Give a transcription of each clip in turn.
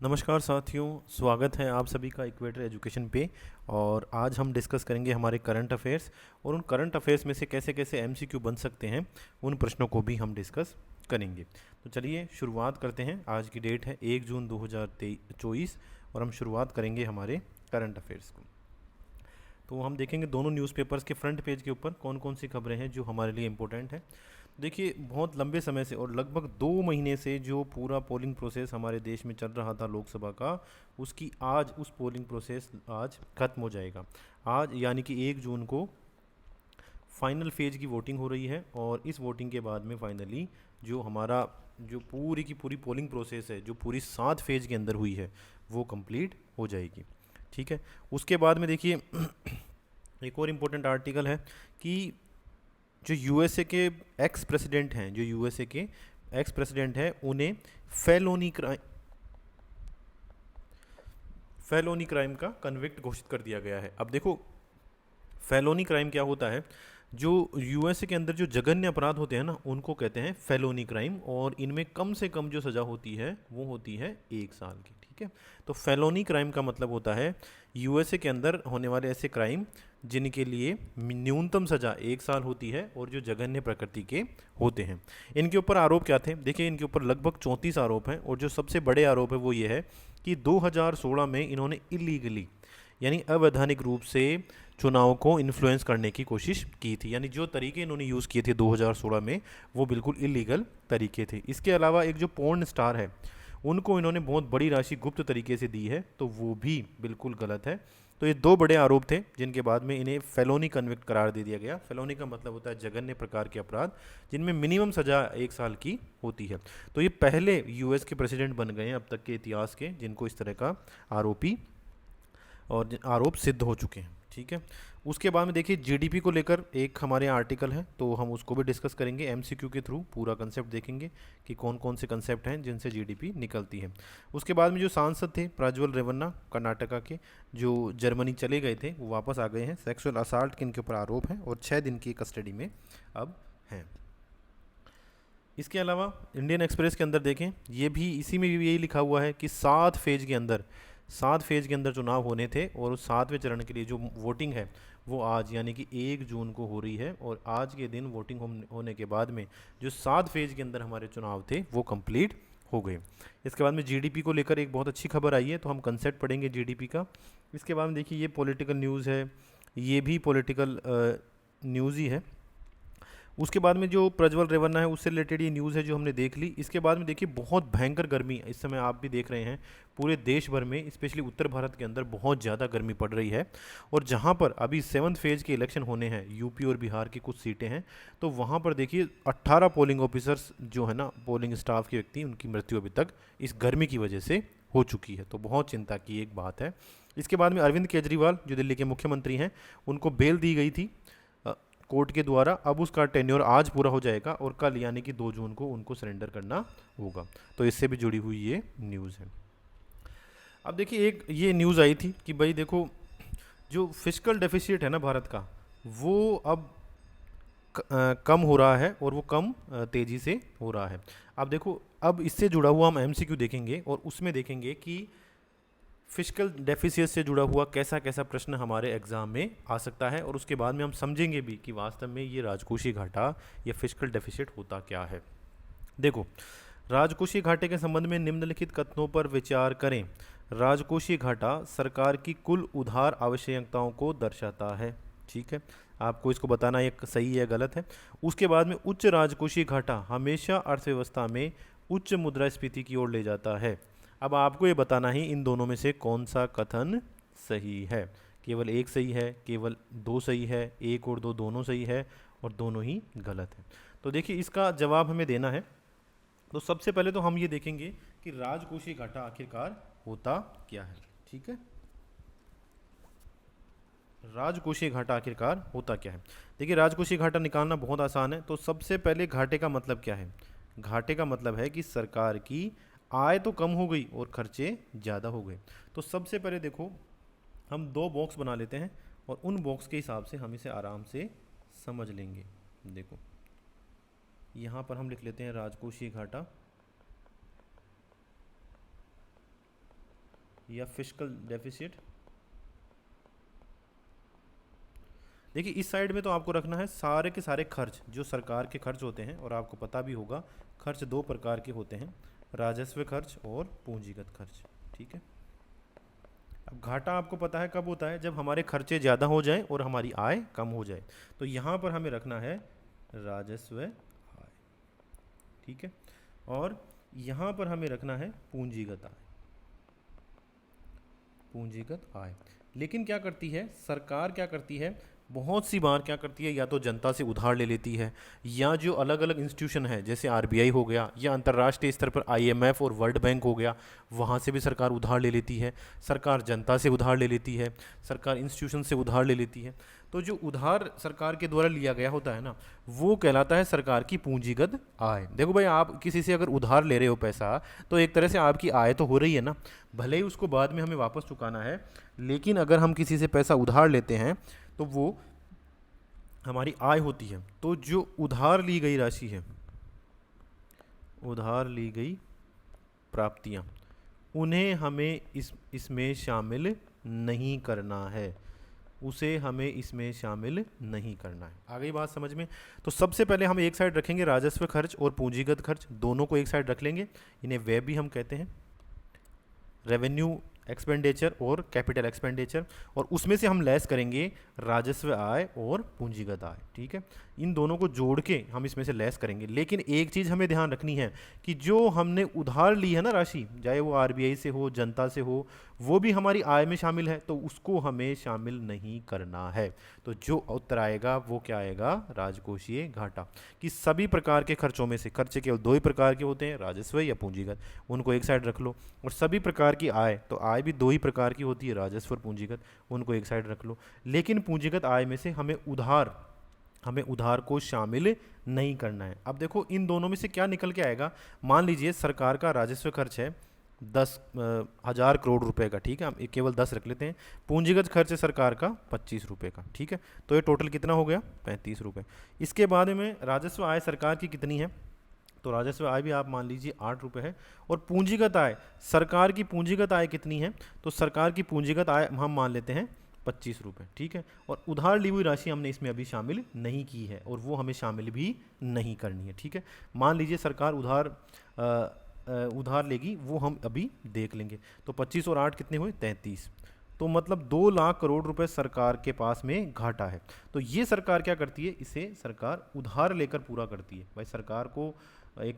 नमस्कार साथियों, स्वागत है आप सभी का इक्वेटर एजुकेशन पे। और आज हम डिस्कस करेंगे हमारे करंट अफेयर्स और उन करंट अफेयर्स में से कैसे कैसे एमसीक्यू बन सकते हैं, उन प्रश्नों को भी हम डिस्कस करेंगे। तो चलिए शुरुआत करते हैं। आज की डेट है 1 जून 2024 और हम शुरुआत करेंगे हमारे करंट अफेयर्स को। तो हम देखेंगे दोनों न्यूज़पेपर्स के फ्रंट पेज के ऊपर कौन कौन सी खबरें हैं जो हमारे लिए इम्पोर्टेंट है। देखिए, बहुत लंबे समय से और लगभग 2 महीने से जो पूरा पोलिंग प्रोसेस हमारे देश में चल रहा था लोकसभा का, उसकी आज उस पोलिंग प्रोसेस आज ख़त्म हो जाएगा। आज यानी कि 1 जून को फाइनल फेज की वोटिंग हो रही है और इस वोटिंग के बाद में फाइनली जो हमारा जो पूरी की पूरी पोलिंग प्रोसेस है, जो पूरी 7 फेज के अंदर हुई है, वो कंप्लीट हो जाएगी। ठीक है। उसके बाद में देखिए एक और इम्पोर्टेंट आर्टिकल है कि जो यूएसए के एक्स प्रेसिडेंट हैं, जो यूएसए के एक्स प्रेसिडेंट हैं, उन्हें फेलोनी क्राइम फेलोनी क्राइम का कन्विक्ट घोषित कर दिया गया है। अब देखो, फेलोनी क्राइम क्या होता है। जो यूएसए के अंदर जो जघन्य अपराध होते हैं ना, उनको कहते हैं फेलोनी क्राइम, और इनमें कम से कम जो सज़ा होती है वो होती है 1 साल की। ठीक है। तो फेलोनी क्राइम का मतलब होता है यूएसए के अंदर होने वाले ऐसे क्राइम जिनके लिए न्यूनतम सज़ा 1 साल होती है और जो जघन्य प्रकृति के होते हैं। इनके ऊपर आरोप क्या थे? देखिए, इनके ऊपर लगभग 34 आरोप हैं और जो सबसे बड़े आरोप है वो ये है कि 2016 में इन्होंने इलीगली यानी अवैधानिक रूप से चुनाव को इन्फ्लुएंस करने की कोशिश की थी। यानी जो तरीके इन्होंने यूज़ किए थे 2016 में, वो बिल्कुल इलीगल तरीके थे। इसके अलावा एक जो पोर्न स्टार है, उनको इन्होंने बहुत बड़ी राशि गुप्त तरीके से दी है, तो वो भी बिल्कुल गलत है। तो ये 2 बड़े आरोप थे जिनके बाद में इन्हें फेलोनी कन्विक्ट करार दे दिया गया। फेलोनी का मतलब होता है जघन्य प्रकार के अपराध जिनमें मिनिमम सज़ा 1 साल की होती है। तो ये पहले यूएस के प्रेसिडेंट बन गए हैं अब तक के इतिहास के जिनको इस तरह का आरोपी और आरोप सिद्ध हो चुके हैं। ठीक है। उसके बाद में देखिए, जीडीपी को लेकर एक हमारे यहाँ आर्टिकल है, तो हम उसको भी डिस्कस करेंगे एमसीक्यू के थ्रू। पूरा कंसेप्ट देखेंगे कि कौन कौन से कंसेप्ट हैं जिनसे जीडीपी निकलती है। उसके बाद में जो सांसद थे प्रज्वल रेवन्ना कर्नाटका के, जो जर्मनी चले गए थे, वो वापस आ गए हैं। सेक्सुअल असाल्ट के इनके ऊपर आरोप हैं और 6 दिन की कस्टडी में अब हैं। इसके अलावा इंडियन एक्सप्रेस के अंदर देखें, ये भी इसी में भी यही लिखा हुआ है कि 7 फेज के अंदर चुनाव होने थे और उस 7वें चरण के लिए जो वोटिंग है वो आज यानी कि 1 जून को हो रही है। और आज के दिन वोटिंग होने के बाद में जो 7 फेज के अंदर हमारे चुनाव थे वो कंप्लीट हो गए। इसके बाद में जीडीपी को लेकर एक बहुत अच्छी खबर आई है, तो हम कंसेप्ट पढ़ेंगे जीडीपी का। इसके बाद में देखिए, ये पॉलिटिकल न्यूज़ है, ये भी पॉलिटिकल न्यूज़ ही है। उसके बाद में जो प्रज्वल रेवन्ना है उससे रिलेटेड ये न्यूज़ है जो हमने देख ली। इसके बाद में देखिए, बहुत भयंकर गर्मी इस समय आप भी देख रहे हैं पूरे देश भर में, स्पेशली उत्तर भारत के अंदर बहुत ज़्यादा गर्मी पड़ रही है। और जहाँ पर अभी 7th फेज के इलेक्शन होने हैं, यूपी और बिहार की कुछ सीटें हैं, तो वहाँ पर देखिए 18 पोलिंग ऑफिसर्स जो है ना, पोलिंग स्टाफ के व्यक्ति, उनकी मृत्यु अभी तक इस गर्मी की वजह से हो चुकी है। तो बहुत चिंता की एक बात है। इसके बाद में अरविंद केजरीवाल जो दिल्ली के मुख्यमंत्री हैं, उनको बेल दी गई थी कोर्ट के द्वारा। अब उसका टेन्योर आज पूरा हो जाएगा और कल यानी कि 2 जून को उनको सरेंडर करना होगा। तो इससे भी जुड़ी हुई ये न्यूज़ है। अब देखिए, एक ये न्यूज़ आई थी कि भाई देखो, जो फिजिकल डेफिसिट है ना भारत का, वो अब कम हो रहा है और वो कम तेज़ी से हो रहा है। अब देखो, अब इससे जुड़ा हुआ हम एमसीक्यू देखेंगे और उसमें देखेंगे कि फिजिकल डेफिसिट से जुड़ा हुआ कैसा कैसा प्रश्न हमारे एग्ज़ाम में आ सकता है, और उसके बाद में हम समझेंगे भी कि वास्तव में ये राजकोषीय घाटा या फिजिकल डेफिसिट होता क्या है। देखो, राजकोषीय घाटे के संबंध में निम्नलिखित कथनों पर विचार करें। राजकोषीय घाटा सरकार की कुल उधार आवश्यकताओं को दर्शाता है। ठीक है, आपको इसको बताना ये सही है गलत है। उसके बाद में उच्च राजकोषीय घाटा हमेशा अर्थव्यवस्था में उच्च मुद्रास्फीति की ओर ले जाता है। अब आपको ये बताना ही इन दोनों में से कौन सा कथन सही है। केवल एक सही है, केवल दो सही है, एक और दो दोनों सही है और दोनों ही गलत है। तो देखिए, इसका जवाब हमें देना है। तो सबसे पहले तो हम ये देखेंगे कि राजकोषीय घाटा आखिरकार होता क्या है। ठीक है, राजकोषीय घाटा आखिरकार होता क्या है। देखिए, राजकोषीय घाटा निकालना बहुत आसान है। तो सबसे पहले घाटे का मतलब क्या है? घाटे का मतलब है कि सरकार की आय तो कम हो गई और खर्चे ज़्यादा हो गए। तो सबसे पहले देखो, हम 2 बॉक्स बना लेते हैं और उन बॉक्स के हिसाब से हम इसे आराम से समझ लेंगे। देखो, यहाँ पर हम लिख लेते हैं राजकोषीय घाटा। या फिस्कल डेफिसिट। देखिए इस साइड में तो आपको रखना है सारे के सारे खर्च जो सरकार के खर्च होते हैं, और आपको पता भी होगा खर्च दो प्रकार के होते हैं, राजस्व खर्च और पूंजीगत खर्च। ठीक है, अब घाटा आपको पता है कब होता है, जब हमारे खर्चे ज़्यादा हो जाएं और हमारी आय कम हो जाए। तो यहाँ पर हमें रखना है राजस्व आय। ठीक है, और यहाँ पर हमें रखना है पूंजीगत आय। पूंजीगत आय। लेकिन क्या करती है सरकार, क्या करती है बहुत सी बार क्या करती है, या तो जनता से उधार ले लेती है, या जो अलग अलग इंस्टीट्यूशन है जैसे आरबीआई हो गया, या अंतर्राष्ट्रीय स्तर पर आईएमएफ और वर्ल्ड बैंक हो गया, वहाँ से भी सरकार उधार ले लेती है। सरकार जनता से उधार ले लेती है, सरकार इंस्टीट्यूशन से उधार ले लेती है। तो जो उधार सरकार के द्वारा लिया गया होता है ना, वो कहलाता है सरकार की पूंजीगत आय। देखो भाई, आप किसी से अगर उधार ले रहे हो पैसा, तो एक तरह से आपकी आय तो हो रही है ना, भले ही उसको बाद में हमें वापस चुकाना है, लेकिन अगर हम किसी से पैसा उधार लेते हैं तो वो हमारी आय होती है। तो जो उधार ली गई राशि है, उधार ली गई प्राप्तियां, उन्हें हमें इसमें शामिल नहीं करना है, उसे हमें इसमें शामिल नहीं करना है। आ गई बात समझ में? तो सबसे पहले हम एक साइड रखेंगे राजस्व खर्च और पूंजीगत खर्च, दोनों को एक साइड रख लेंगे। इन्हें व्यय भी हम कहते हैं, रेवेन्यू एक्सपेंडिचर और कैपिटल एक्सपेंडिचर, और उसमें से हम लेस करेंगे राजस्व आय और पूंजीगत आय। ठीक है, इन दोनों को जोड़ के हम इसमें से लेस करेंगे। लेकिन एक चीज़ हमें ध्यान रखनी है कि जो हमने उधार ली है ना राशि, चाहे वो आरबीआई से हो, जनता से हो, वो भी हमारी आय में शामिल है, तो उसको हमें शामिल नहीं करना है। तो जो उत्तर आएगा वो क्या आएगा, राजकोषीय घाटा। कि सभी प्रकार के खर्चों में से, खर्चे केवल दो ही प्रकार के होते हैं, राजस्व या पूंजीगत, उनको एक साइड रख लो। और सभी प्रकार की आय, तो आय भी दो ही प्रकार की होती है, राजस्व और पूंजीगत, उनको एक साइड रख लो। लेकिन पूंजीगत आय में से हमें उधार को शामिल नहीं करना है। अब देखो इन दोनों में से क्या निकल के आएगा। मान लीजिए सरकार का राजस्व खर्च है 10,000 करोड़ रुपए का, ठीक है, हम केवल 10 रख लेते हैं। पूंजीगत खर्च है सरकार का 25 रुपये का, ठीक है, तो ये टोटल कितना हो गया, 35 रुपये। इसके बाद में राजस्व आय सरकार की कितनी है, तो राजस्व आय भी आप मान लीजिए 8 रुपये है। और पूंजीगत आय, सरकार की पूंजीगत आय कितनी है, तो सरकार की पूंजीगत आय हम मान लेते हैं 25 रुपये, ठीक है। और उधार ली हुई राशि हमने इसमें अभी शामिल नहीं की है, और वो हमें शामिल भी नहीं करनी है, ठीक है। मान लीजिए सरकार उधार लेगी, वो हम अभी देख लेंगे। तो 25 और 8 कितने हुए, 33। तो मतलब 2 लाख करोड़ रुपए सरकार के पास में घाटा है। तो ये सरकार क्या करती है, इसे सरकार उधार लेकर पूरा करती है। भाई सरकार को एक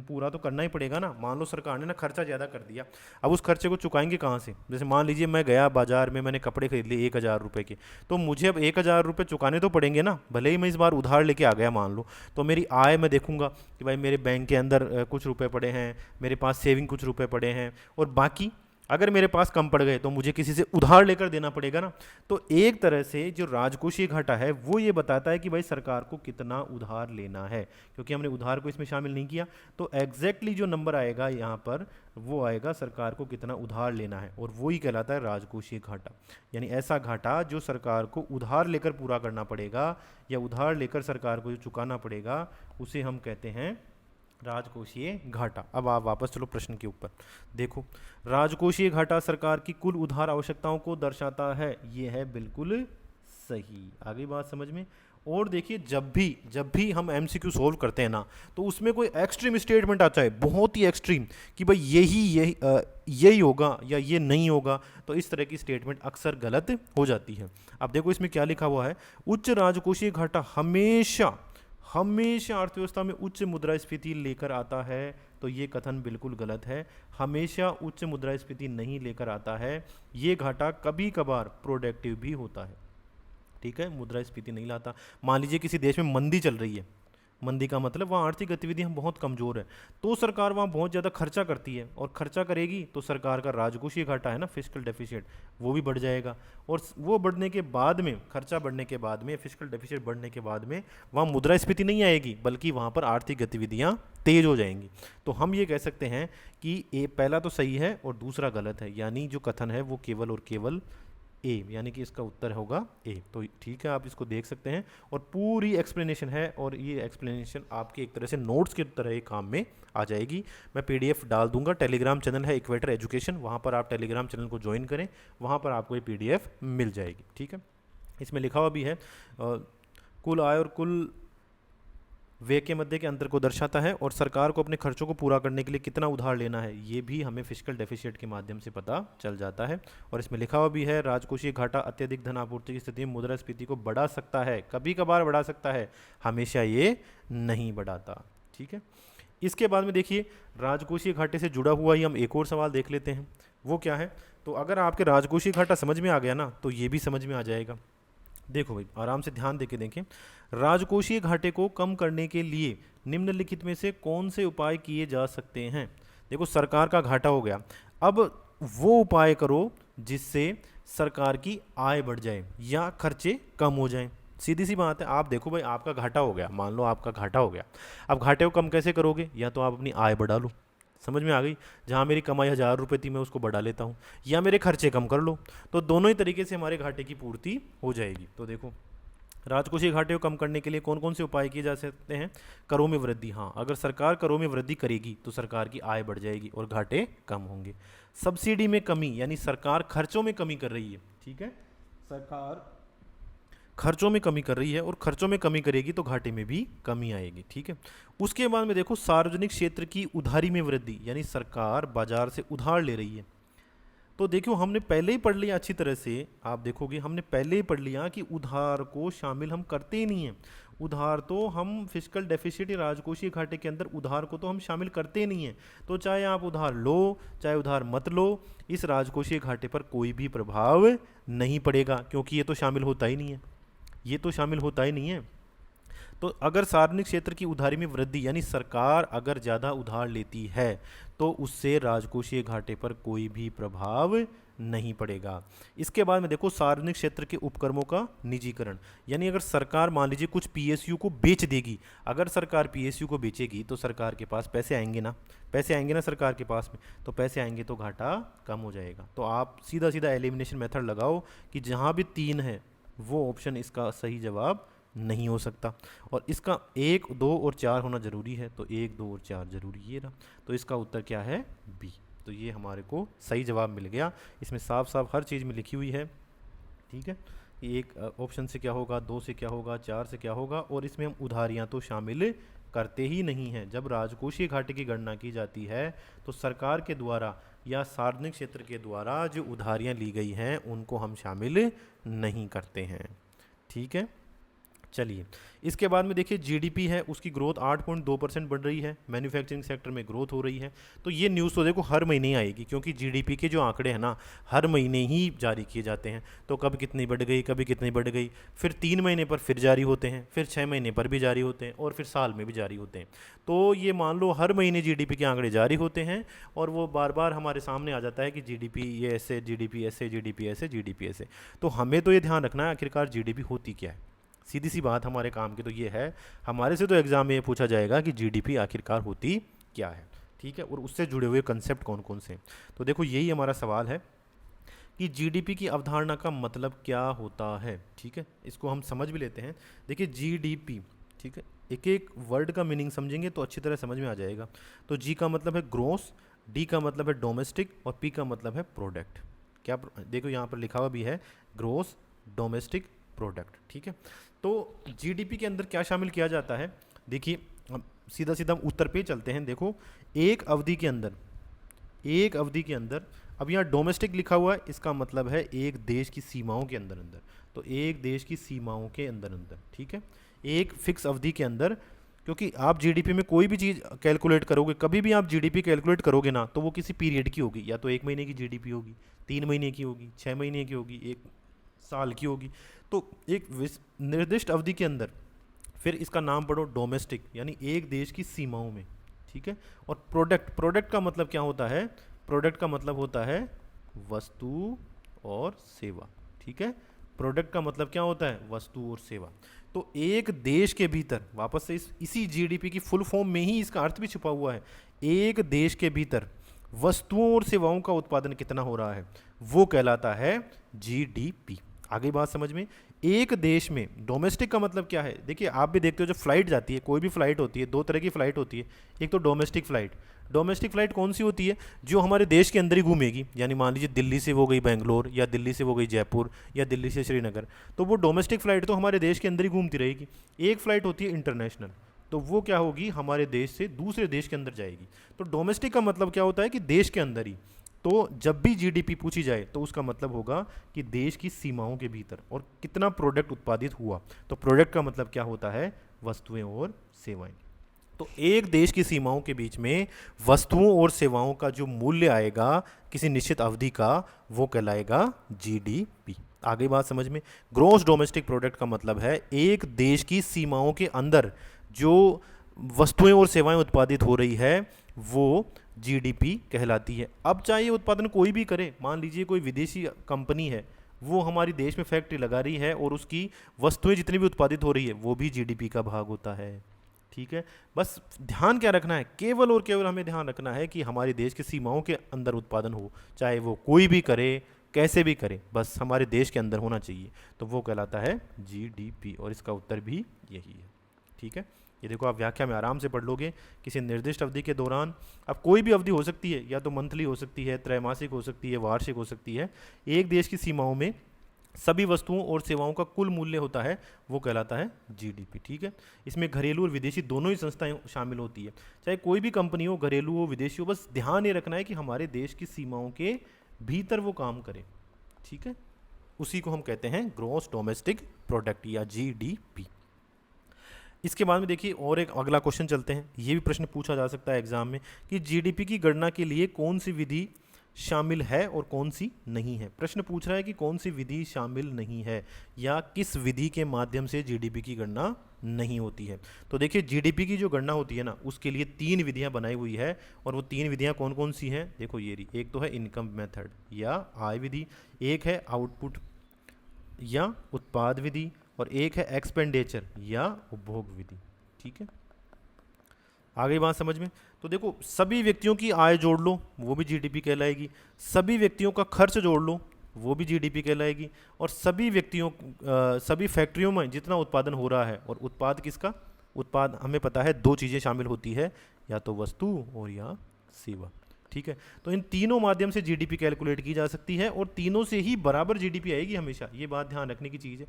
पूरा तो करना ही पड़ेगा ना। मान लो सरकार ने ना खर्चा ज़्यादा कर दिया, अब उस खर्चे को चुकाएंगे कहाँ से। जैसे मान लीजिए मैं गया बाजार में, मैंने कपड़े खरीद लिए 1,000 रुपये के, तो मुझे अब 1,000 रुपये चुकाने तो पड़ेंगे ना, भले ही मैं इस बार उधार लेके आ गया मान लो। तो मेरी आय मैं देखूंगा कि भाई मेरे बैंक के अंदर कुछ रुपए पड़े हैं, मेरे पास सेविंग कुछ रुपए पड़े हैं, और बाकी अगर मेरे पास कम पड़ गए तो मुझे किसी से उधार लेकर देना पड़ेगा ना। तो एक तरह से जो राजकोषीय घाटा है वो ये बताता है कि भाई सरकार को कितना उधार लेना है, क्योंकि हमने उधार को इसमें शामिल नहीं किया। तो एग्जैक्टली जो नंबर आएगा यहाँ पर वो आएगा सरकार को कितना उधार लेना है, और वो ही कहलाता है राजकोषीय घाटा। यानी ऐसा घाटा जो सरकार को उधार लेकर पूरा करना पड़ेगा, या उधार लेकर सरकार को जो चुकाना पड़ेगा, उसे हम कहते हैं राजकोषीय घाटा। अब आप वापस चलो प्रश्न के ऊपर। देखो, राजकोषीय घाटा सरकार की कुल उधार आवश्यकताओं को दर्शाता है, ये है बिल्कुल सही। आगे बात समझ में। और देखिए जब भी हम एमसीक्यू सोल्व करते हैं ना, तो उसमें कोई एक्सट्रीम स्टेटमेंट आता है, बहुत ही एक्सट्रीम, कि भाई यही होगा या ये नहीं होगा, तो इस तरह की स्टेटमेंट अक्सर गलत हो जाती है। अब देखो इसमें क्या लिखा हुआ है, उच्च राजकोषीय घाटा हमेशा अर्थव्यवस्था में उच्च मुद्रास्फीति लेकर आता है। तो ये कथन बिल्कुल गलत है। हमेशा उच्च मुद्रास्फीति नहीं लेकर आता है। ये घाटा कभी कभार प्रोडक्टिव भी होता है, ठीक है, मुद्रास्फीति नहीं लाता। मान लीजिए किसी देश में मंदी चल रही है, मंदी का मतलब वहाँ आर्थिक गतिविधियाँ बहुत कमज़ोर है, तो सरकार वहाँ बहुत ज़्यादा खर्चा करती है, और खर्चा करेगी तो सरकार का राजकोषीय घाटा है ना, फिस्कल डेफिसिट, वो भी बढ़ जाएगा। और वो बढ़ने के बाद में, खर्चा बढ़ने के बाद में, फिस्कल डेफिसिट बढ़ने के बाद में वहाँ मुद्रास्फीति नहीं आएगी, बल्कि वहाँ पर आर्थिक गतिविधियाँ तेज हो जाएंगी। तो हम ये कह सकते हैं कि पहला तो सही है और दूसरा गलत है, यानी जो कथन है वो केवल और केवल ए, यानी कि इसका उत्तर होगा ए। तो ठीक है, आप इसको देख सकते हैं और पूरी एक्सप्लेनेशन है, और ये एक्सप्लेनेशन आपके एक तरह से नोट्स की तरह ही काम में आ जाएगी। मैं पीडीएफ डाल दूंगा, टेलीग्राम चैनल है इक्वेटर एजुकेशन, वहाँ पर आप टेलीग्राम चैनल को ज्वाइन करें, वहाँ पर आपको ये पीडीएफ मिल जाएगी। ठीक है, इसमें लिखा हुआ भी है कुल आय और कुल व्यय के मध्य के अंतर को दर्शाता है, और सरकार को अपने खर्चों को पूरा करने के लिए कितना उधार लेना है ये भी हमें फिस्कल डेफिसिट के माध्यम से पता चल जाता है। और इसमें लिखा हुआ भी है राजकोषीय घाटा अत्यधिक धन आपूर्ति की स्थिति में मुद्रास्फीति को बढ़ा सकता है, कभी कभार बढ़ा सकता है, हमेशा ये नहीं बढ़ाता। ठीक है, इसके बाद में देखिए राजकोषीय घाटे से जुड़ा हुआ ही हम एक और सवाल देख लेते हैं, वो क्या है। तो अगर आपके राजकोषीय घाटा समझ में आ गया ना, तो ये भी समझ में आ जाएगा। देखो भाई, आराम से ध्यान देके देखें, राजकोषीय घाटे को कम करने के लिए निम्नलिखित में से कौन से उपाय किए जा सकते हैं। देखो, सरकार का घाटा हो गया, अब वो उपाय करो जिससे सरकार की आय बढ़ जाए या खर्चे कम हो जाएं। सीधी सी बात है, आप देखो भाई, आपका घाटा हो गया, मान लो आपका घाटा हो गया, अब घाटे को कम कैसे करोगे, या तो आप अपनी आय बढ़ा लो, समझ में आ गई, जहाँ मेरी कमाई 1000 रुपये थी मैं उसको बढ़ा लेता हूँ, या मेरे खर्चे कम कर लो, तो दोनों ही तरीके से हमारे घाटे की पूर्ति हो जाएगी। तो देखो, राजकोषीय घाटे को कम करने के लिए कौन कौन से उपाय किए जा सकते हैं। करों में वृद्धि, हाँ, अगर सरकार करों में वृद्धि करेगी तो सरकार की आय बढ़ जाएगी और घाटे कम होंगे। सब्सिडी में कमी, यानी सरकार खर्चों में कमी कर रही है, ठीक है, सरकार खर्चों में कमी कर रही है और खर्चों में कमी करेगी तो घाटे में भी कमी आएगी। ठीक है, उसके बाद में देखो सार्वजनिक क्षेत्र की उधारी में वृद्धि, यानी सरकार बाजार से उधार ले रही है। तो देखो, हमने पहले ही पढ़ लिया अच्छी तरह से, आप देखोगे हमने पहले ही पढ़ लिया कि उधार को शामिल हम करते ही नहीं हैं। उधार तो हम फिस्कल डेफिसिट या राजकोषीय घाटे के अंदर उधार को तो हम शामिल करते ही नहीं हैं। तो चाहे आप उधार लो चाहे उधार मत लो, इस राजकोषीय घाटे पर कोई भी प्रभाव नहीं पड़ेगा, क्योंकि ये तो शामिल होता ही नहीं है, ये तो शामिल होता ही नहीं है। तो अगर सार्वजनिक क्षेत्र की उधारी में वृद्धि, यानी सरकार अगर ज़्यादा उधार लेती है तो उससे राजकोषीय घाटे पर कोई भी प्रभाव नहीं पड़ेगा। इसके बाद में देखो सार्वजनिक क्षेत्र के उपक्रमों का निजीकरण, यानी अगर सरकार मान लीजिए कुछ पीएसयू को बेच देगी, अगर सरकार पीएसयू को बेचेगी तो सरकार के पास पैसे आएंगे ना, पैसे आएंगे ना सरकार के पास में, तो पैसे आएंगे तो घाटा कम हो जाएगा। तो आप सीधा सीधा एलिमिनेशन मेथड लगाओ कि जहाँ भी 3 है वो ऑप्शन इसका सही जवाब नहीं हो सकता, और इसका 1, 2 और 4 होना जरूरी है, तो 1, 2 और 4 जरूरी ये रहा, तो इसका उत्तर क्या है, बी। तो ये हमारे को सही जवाब मिल गया, इसमें साफ साफ हर चीज़ में लिखी हुई है। ठीक है, एक ऑप्शन से क्या होगा, 2 से क्या होगा, 4 से क्या होगा, और इसमें हम उधारियाँ तो शामिल करते ही नहीं हैं। जब राजकोषीय घाटे की गणना की जाती है तो सरकार के द्वारा या सार्वजनिक क्षेत्र के द्वारा जो उधारियाँ ली गई हैं उनको हम शामिल नहीं करते हैं। ठीक है, चलिए इसके बाद में देखिए जीडीपी है, उसकी ग्रोथ 8.2% बढ़ रही है, मैन्युफैक्चरिंग सेक्टर में ग्रोथ हो रही है। तो ये न्यूज़ तो देखो हर महीने आएगी, क्योंकि जीडीपी के जो आंकड़े हैं ना हर महीने ही जारी किए जाते हैं। तो कब कितनी बढ़ गई, कभी कितनी बढ़ गई, फिर 3 महीने पर फिर जारी होते हैं, फिर 6 महीने पर भी जारी होते हैं, और फिर साल में भी जारी होते हैं। तो ये मान लो हर महीने जीडीपी के आंकड़े जारी होते हैं, और वो बार बार हमारे सामने आ जाता है कि जीडीपी ये ऐसे, जीडीपी ऐसे, जीडीपी ऐसे, जीडीपी ऐसे। तो हमें तो ये ध्यान रखना है आखिरकार जीडीपी होती क्या है। सीधी सी बात हमारे काम की तो ये है, हमारे से तो एग्जाम में ये पूछा जाएगा कि जीडीपी आखिरकार होती क्या है। ठीक है, और उससे जुड़े हुए कंसेप्ट कौन कौन से। तो देखो यही हमारा सवाल है कि जीडीपी की अवधारणा का मतलब क्या होता है। ठीक है, इसको हम समझ भी लेते हैं। देखिए जीडीपी, ठीक है, एक एक वर्ड का मीनिंग समझेंगे तो अच्छी तरह समझ में आ जाएगा। तो जी का मतलब है ग्रोस, डी का मतलब है डोमेस्टिक, और पी का मतलब है प्रोडक्ट। क्या देखो यहाँ पर लिखा हुआ भी है ग्रोस डोमेस्टिक प्रोडक्ट। ठीक है, तो जीडीपी के अंदर क्या शामिल किया जाता है, देखिए सीधा सीधा हम उत्तर पे चलते हैं। देखो एक अवधि के अंदर, एक अवधि के अंदर, अब यहाँ डोमेस्टिक लिखा हुआ है, इसका मतलब है एक देश की सीमाओं के अंदर अंदर। तो एक देश की सीमाओं के अंदर अंदर, ठीक है, एक फिक्स अवधि के अंदर। क्योंकि आप जीडीपी में कोई भी चीज़ कैलकुलेट करोगे, कभी भी आप जीडीपी कैलकुलेट करोगे ना, तो वो किसी पीरियड की होगी, या तो 1 महीने की जीडीपी होगी, 3 महीने की होगी, 6 महीने की होगी, 1 साल की होगी। तो एक निर्दिष्ट अवधि के अंदर, फिर इसका नाम पढ़ो डोमेस्टिक, यानी एक देश की सीमाओं में। ठीक है, और प्रोडक्ट, प्रोडक्ट का मतलब क्या होता है, प्रोडक्ट का मतलब होता है वस्तु और सेवा। ठीक है, प्रोडक्ट का मतलब क्या होता है, वस्तु और सेवा। तो एक देश के भीतर, वापस से इसी जीडीपी की फुल फॉर्म में ही इसका अर्थ भी छुपा हुआ है, एक देश के भीतर वस्तुओं और सेवाओं का उत्पादन कितना हो रहा है, वो कहलाता है जीडीपी। आगे बात समझ में। एक देश में डोमेस्टिक का मतलब क्या है, देखिए आप भी देखते हो जब फ्लाइट जाती है, कोई भी फ्लाइट होती है, दो तरह की फ्लाइट होती है। एक तो डोमेस्टिक फ्लाइट। डोमेस्टिक फ्लाइट कौन सी होती है, जो हमारे देश के अंदर ही घूमेगी, यानी मान लीजिए दिल्ली से वो गई बेंगलोर, या दिल्ली से वो गई जयपुर, या दिल्ली से श्रीनगर, तो वो डोमेस्टिक फ्लाइट तो हमारे देश के अंदर ही घूमती रहेगी। एक फ़्लाइट होती है इंटरनेशनल, तो वो क्या होगी, हमारे देश से दूसरे देश के अंदर जाएगी। तो डोमेस्टिक का मतलब क्या होता है कि देश के अंदर ही। तो जब भी जीडीपी पूछी जाए तो उसका मतलब होगा कि देश की सीमाओं के भीतर और कितना प्रोडक्ट उत्पादित हुआ। तो प्रोडक्ट का मतलब क्या होता है, वस्तुएं और सेवाएं। तो एक देश की सीमाओं के बीच में वस्तुओं और सेवाओं का जो मूल्य आएगा किसी निश्चित अवधि का, वो कहलाएगा जीडीपी। आगे बात समझ में। ग्रॉस डोमेस्टिक प्रोडक्ट का मतलब है एक देश की सीमाओं के अंदर जो वस्तुएं और सेवाएं उत्पादित हो रही है, वो जीडीपी कहलाती है। अब चाहे ये उत्पादन कोई भी करे, मान लीजिए कोई विदेशी कंपनी है, वो हमारी देश में फैक्ट्री लगा रही है और उसकी वस्तुएं जितनी भी उत्पादित हो रही है वो भी जीडीपी का भाग होता है। ठीक है, बस ध्यान क्या रखना है, केवल और केवल हमें ध्यान रखना है कि हमारे देश की सीमाओं के अंदर उत्पादन हो, चाहे वो कोई भी करे, कैसे भी करे, बस हमारे देश के अंदर होना चाहिए, तो वो कहलाता है जीडीपी। और इसका उत्तर भी यही है। ठीक है, ये देखो आप व्याख्या में आराम से पढ़ लोगे। किसी निर्दिष्ट अवधि के दौरान, अब कोई भी अवधि हो सकती है, या तो मंथली हो सकती है, त्रैमासिक हो सकती है, वार्षिक हो सकती है, एक देश की सीमाओं में सभी वस्तुओं और सेवाओं का कुल मूल्य होता है, वो कहलाता है जीडीपी। ठीक है, इसमें घरेलू और विदेशी दोनों ही संस्थाएं शामिल होती है, चाहे कोई भी कंपनी हो, घरेलू हो, विदेशी हो, बस ध्यान ये रखना है कि हमारे देश की सीमाओं के भीतर वो काम करे। ठीक है, उसी को हम कहते हैं ग्रॉस डोमेस्टिक प्रोडक्ट या जीडीपी। इसके बाद में देखिए और एक अगला क्वेश्चन चलते हैं। ये भी प्रश्न पूछा जा सकता है एग्जाम में कि जीडीपी की गणना के लिए कौन सी विधि शामिल है और कौन सी नहीं है। प्रश्न पूछ रहा है कि कौन सी विधि शामिल नहीं है या किस विधि के माध्यम से जीडीपी की गणना नहीं होती है। तो देखिए जीडीपी की जो गणना होती है ना, उसके लिए 3 विधियां बनाई हुई है, और वो 3 विधियां कौन कौन सी हैं, देखो ये रही। एक तो है इनकम मेथड या आय विधि, एक है आउटपुट या उत्पाद विधि, और एक है एक्सपेंडिचर या उपभोग विधि। ठीक है, आगे बात समझ में। तो देखो सभी व्यक्तियों की आय जोड़ लो, वो भी जीडीपी कहलाएगी। सभी व्यक्तियों का खर्च जोड़ लो, वो भी जीडीपी कहलाएगी। और सभी फैक्ट्रियों में जितना उत्पादन हो रहा है, और उत्पाद किसका, उत्पाद हमें पता है 2 चीज़ें शामिल होती है, या तो वस्तु और या सेवा। ठीक है, तो इन तीनों माध्यम से जीडीपी कैलकुलेट की जा सकती है, और तीनों से ही बराबर जीडीपी आएगी हमेशा। ये बात ध्यान रखने की चीज़ है,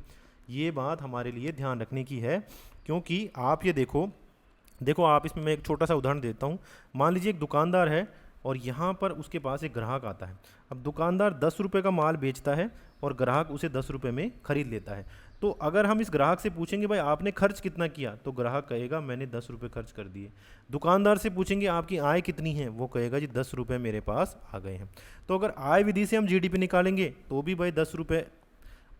ये बात हमारे लिए ध्यान रखने की है, क्योंकि आप ये देखो आप इसमें मैं एक छोटा सा उदाहरण देता हूँ। मान लीजिए एक दुकानदार है और यहाँ पर उसके पास एक ग्राहक आता है। अब दुकानदार 10 रुपये का माल बेचता है और ग्राहक उसे 10 रुपये में खरीद लेता है। तो अगर हम इस ग्राहक से पूछेंगे भाई आपने खर्च कितना किया, तो ग्राहक कहेगा मैंने 10 रुपये खर्च कर दिए। दुकानदार से पूछेंगे आपकी आय कितनी है, वो कहेगा जी 10 रुपये मेरे पास आ गए हैं। तो अगर आय विधि से हम जीडीपी निकालेंगे तो भी भाई 10 रुपये,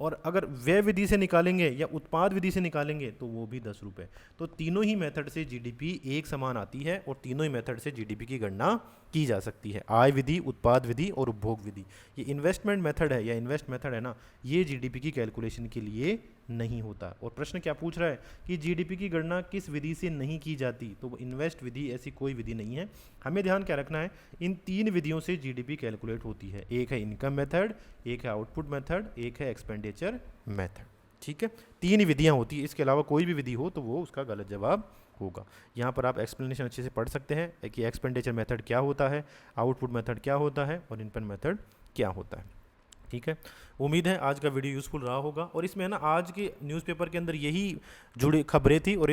और अगर व्यय विधि से निकालेंगे या उत्पाद विधि से निकालेंगे तो वो भी 10 रुपये। तो तीनों ही मेथड से जीडीपी एक समान आती है, और तीनों ही मेथड से जीडीपी की गणना की जा सकती है, आय विधि, उत्पाद विधि और उपभोग विधि। ये इन्वेस्टमेंट मेथड है या इन्वेस्ट मेथड है ना, ये जीडीपी की कैलकुलेशन के लिए नहीं होता। और प्रश्न क्या पूछ रहा है कि जीडीपी की गणना किस विधि से नहीं की जाती, तो इन्वेस्ट विधि ऐसी कोई विधि नहीं है। हमें ध्यान क्या रखना है, इन 3 विधियों से जीडीपी कैलकुलेट होती है। एक है इनकम मेथड, एक है आउटपुट मेथड, एक है एक्सपेंडिचर मेथड। ठीक है, 3 ही विधियां होती है, इसके अलावा कोई भी विधि हो तो वो उसका गलत जवाब होगा। यहाँ पर आप एक्सप्लेनेशन अच्छे से पढ़ सकते हैं कि एक्सपेंडिचर मेथड क्या होता है, आउटपुट मेथड क्या होता है, और इनकम मेथड क्या होता है। ठीक है, उम्मीद है आज का वीडियो यूज़फुल रहा होगा, और इसमें है ना आज के न्यूज़पेपर के अंदर यही जुड़ी खबरें थी, और इन